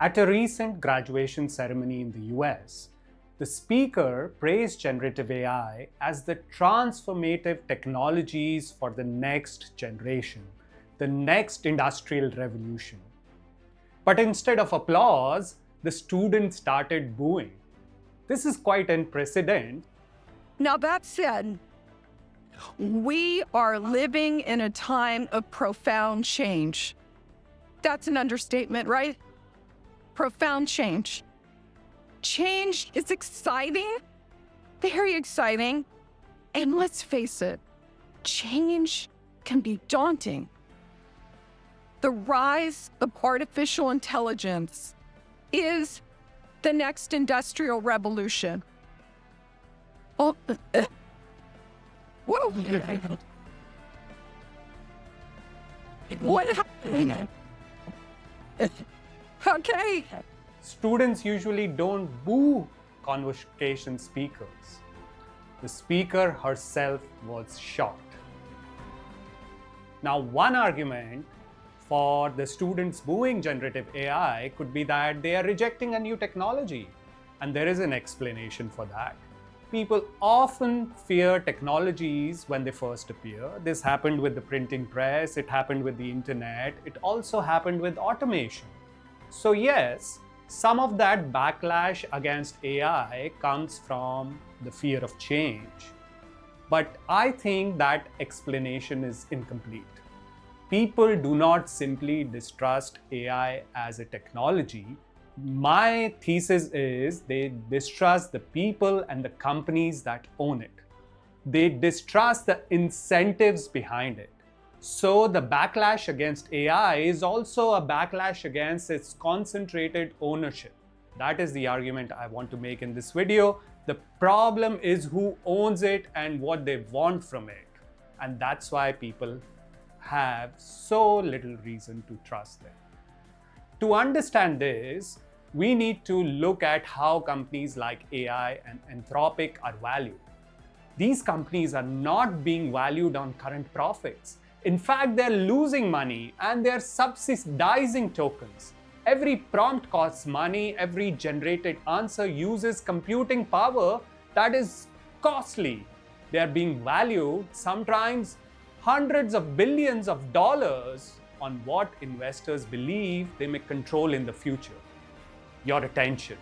At a recent graduation ceremony in the US, the speaker praised generative AI as the transformative technologies for the next generation, the next industrial revolution. But instead of applause, the students started booing. This is quite unprecedented. Now, that said, we are living in a time of profound change. That's an understatement, right? Profound change. Change is exciting, very exciting. And let's face it, change can be daunting. The rise of artificial intelligence is the next industrial revolution. Oh, whoa. What happened? Okay. Students usually don't boo convocation speakers. The speaker herself was shocked. Now, one argument for the students booing generative AI could be that they are rejecting a new technology, and there is an explanation for that. People often fear technologies when they first appear. This happened with the printing press, it happened with the internet, it also happened with automation. So yes, some of that backlash against AI comes from the fear of change. But I think that explanation is incomplete. People do not simply distrust AI as a technology. My thesis is they distrust the people and the companies that own it. They distrust the incentives behind it. So the backlash against AI is also a backlash against its concentrated ownership. That is the argument I want to make in this video. The problem is who owns it and what they want from it. And that's why people have so little reason to trust them. To understand this, we need to look at how companies like AI and Anthropic are valued. These companies are not being valued on current profits. In fact, they're losing money and they're subsidizing tokens. Every prompt costs money, every generated answer uses computing power that is costly. They're being valued sometimes hundreds of billions of dollars on what investors believe they may control in the future. Your attention.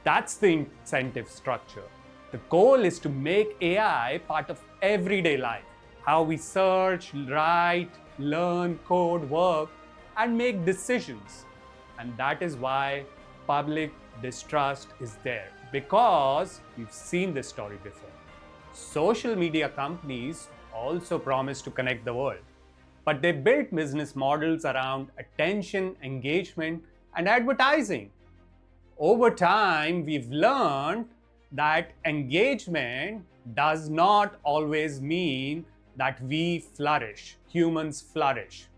That's the incentive structure. The goal is to make AI part of everyday life. How we search, write, learn, code, work, and make decisions. And that is why public distrust is there, because we've seen this story before. Social media companies also promise to connect the world, but they built business models around attention, engagement, and advertising. Over time, we've learned that engagement does not always mean that we flourish, humans flourish.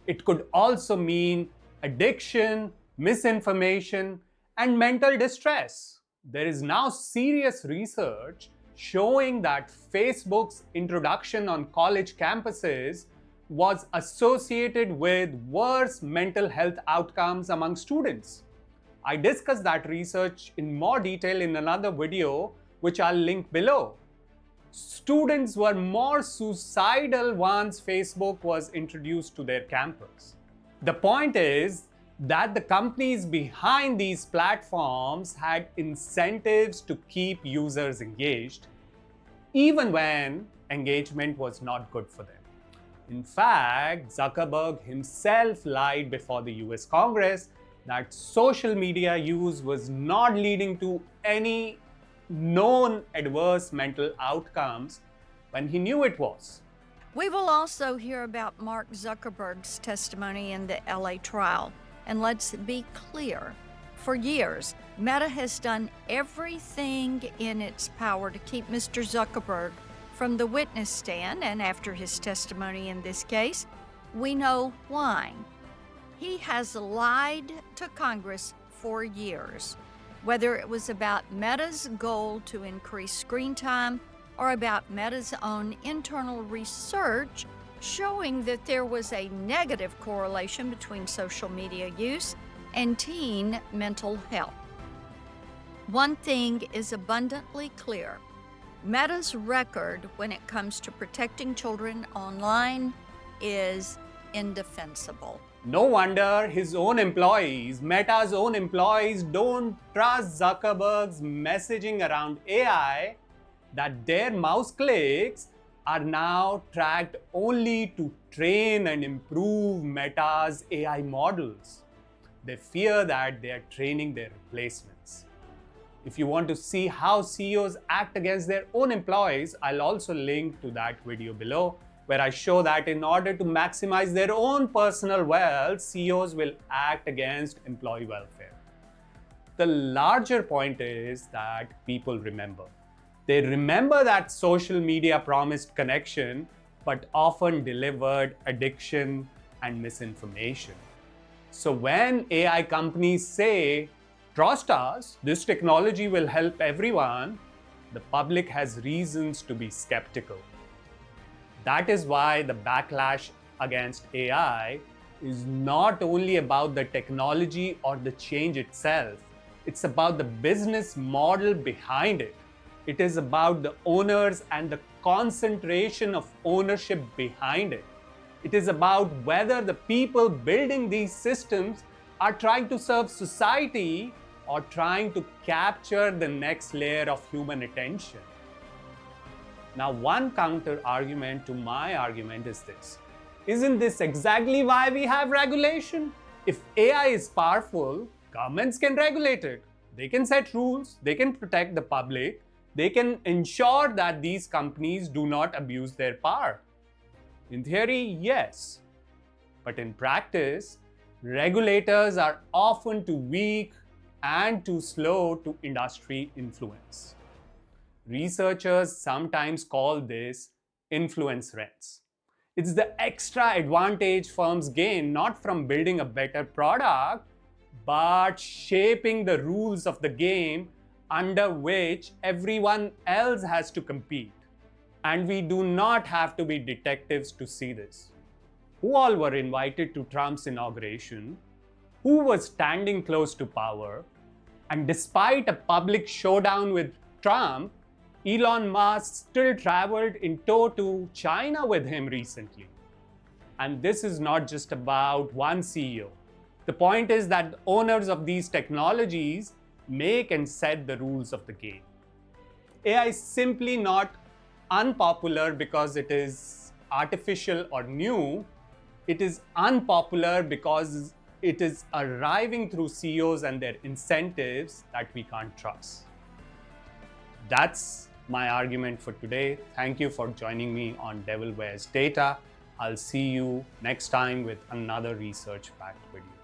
It could also mean addiction, misinformation, and mental distress. There is now serious research showing that Facebook's introduction on college campuses was associated with worse mental health outcomes among students. I discussed that research in more detail in another video, which I'll link below. Students were more suicidal once Facebook was introduced to their campus. The point is that the companies behind these platforms had incentives to keep users engaged, even when engagement was not good for them. In fact, Zuckerberg himself lied before the US Congress that social media use was not leading to any known adverse mental outcomes when he knew it was. We will also hear about Mark Zuckerberg's testimony in the LA trial. And let's be clear, for years, Meta has done everything in its power to keep Mr. Zuckerberg from the witness stand, and after his testimony in this case, we know why. He has lied to Congress for years, whether it was about Meta's goal to increase screen time or about Meta's own internal research showing that there was a negative correlation between social media use and teen mental health. One thing is abundantly clear. Meta's record when it comes to protecting children online is indefensible. No wonder his own employees, Meta's own employees, don't trust Zuckerberg's messaging around AI, that their mouse clicks are now tracked only to train and improve Meta's AI models. They fear that they are training their replacements. If you want to see how CEOs act against their own employees, I'll also link to that video below, where I show that in order to maximize their own personal wealth, CEOs will act against employee welfare. The larger point is that people remember. They remember that social media promised connection, but often delivered addiction and misinformation. So when AI companies say, "Trust us, this technology will help everyone," the public has reasons to be skeptical. That is why the backlash against AI is not only about the technology or the change itself, it's about the business model behind it. It is about the owners and the concentration of ownership behind it. It is about whether the people building these systems are trying to serve society or trying to capture the next layer of human attention. Now, one counter argument to my argument is this. Isn't this exactly why we have regulation? If AI is powerful, governments can regulate it. They can set rules, they can protect the public, they can ensure that these companies do not abuse their power. In theory, yes. But in practice, regulators are often too weak and too slow to industry influence. Researchers sometimes call this influence rents. It's the extra advantage firms gain not from building a better product, but shaping the rules of the game under which everyone else has to compete. And we do not have to be detectives to see this. Who all were invited to Trump's inauguration? Who was standing close to power? And despite a public showdown with Trump, Elon Musk still traveled in tow to China with him recently. And this is not just about one CEO. The point is that the owners of these technologies make and set the rules of the game. AI is simply not unpopular because it is artificial or new. It is unpopular because it is arriving through CEOs and their incentives that we can't trust. That's my argument for today. Thank you for joining me on Devil Wears Data. I'll see you next time with another research-packed video.